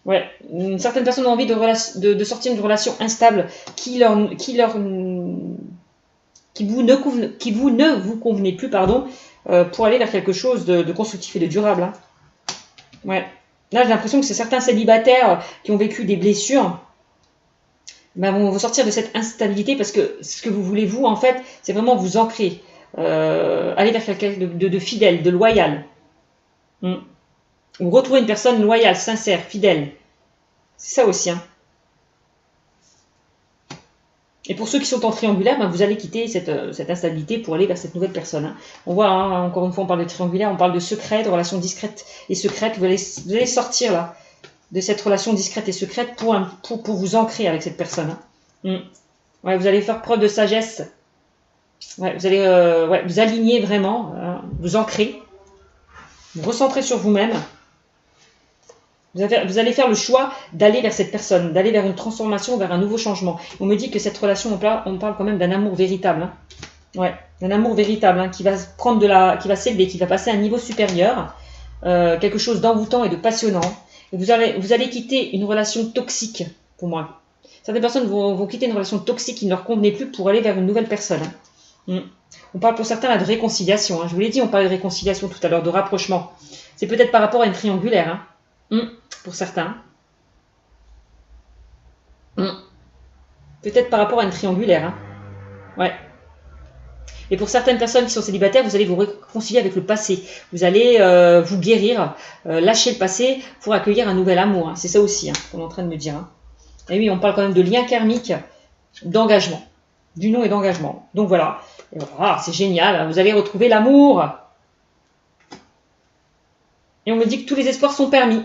Ouais. Certaines personnes ont envie de sortir d'une relation instable qui vous ne vous convenez plus, pardon, pour aller vers quelque chose de constructif et de durable. Hein. Ouais. Là, j'ai l'impression que c'est certains célibataires qui ont vécu des blessures, ben, vont sortir de cette instabilité parce que ce que vous voulez, vous, en fait, c'est vraiment vous ancrer, aller vers quelqu'un de fidèle, de loyal. Ou retrouver une personne loyale, sincère, fidèle. C'est ça aussi. Hein. Et pour ceux qui sont en triangulaire, ben vous allez quitter cette instabilité pour aller vers cette nouvelle personne. Hein. On voit, hein, encore une fois, on parle de triangulaire, on parle de secret, de relations discrètes et secrètes. Vous allez sortir là de cette relation discrète et secrète pour vous ancrer avec cette personne. Hein. Ouais, vous allez faire preuve de sagesse. Ouais, vous allez vous aligner vraiment, vous ancrer, vous recentrer sur vous-même. Vous allez faire le choix d'aller vers cette personne, d'aller vers une transformation, vers un nouveau changement. On me dit que cette relation, on parle quand même d'un amour véritable. Hein. Ouais, d'un amour véritable hein, qui va qui va s'élever, qui va passer à un niveau supérieur, quelque chose d'envoûtant et de passionnant. Et vous allez quitter une relation toxique, pour moi. Certaines personnes vont quitter une relation toxique qui ne leur convenait plus pour aller vers une nouvelle personne. Hein. On parle pour certains là de réconciliation. Hein. Je vous l'ai dit, on parlait de réconciliation tout à l'heure, de rapprochement. C'est peut-être par rapport à une triangulaire. Hein. Pour certains. Peut-être par rapport à une triangulaire. Hein. Ouais. Et pour certaines personnes qui sont célibataires, vous allez vous réconcilier avec le passé. Vous allez vous guérir, lâcher le passé pour accueillir un nouvel amour. Hein. C'est ça aussi, hein, qu'on est en train de me dire. Hein. Et oui, on parle quand même de lien karmique, d'engagement. D'union et d'engagement. Donc voilà. Et voilà, c'est génial. Hein. Vous allez retrouver l'amour. Et on me dit que tous les espoirs sont permis.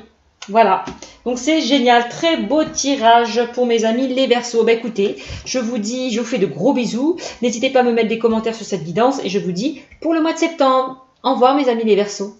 Voilà, donc c'est génial, très beau tirage pour mes amis les Verseaux. Bah écoutez, je vous fais de gros bisous. N'hésitez pas à me mettre des commentaires sur cette guidance et je vous dis pour le mois de septembre. Au revoir mes amis les Verseaux.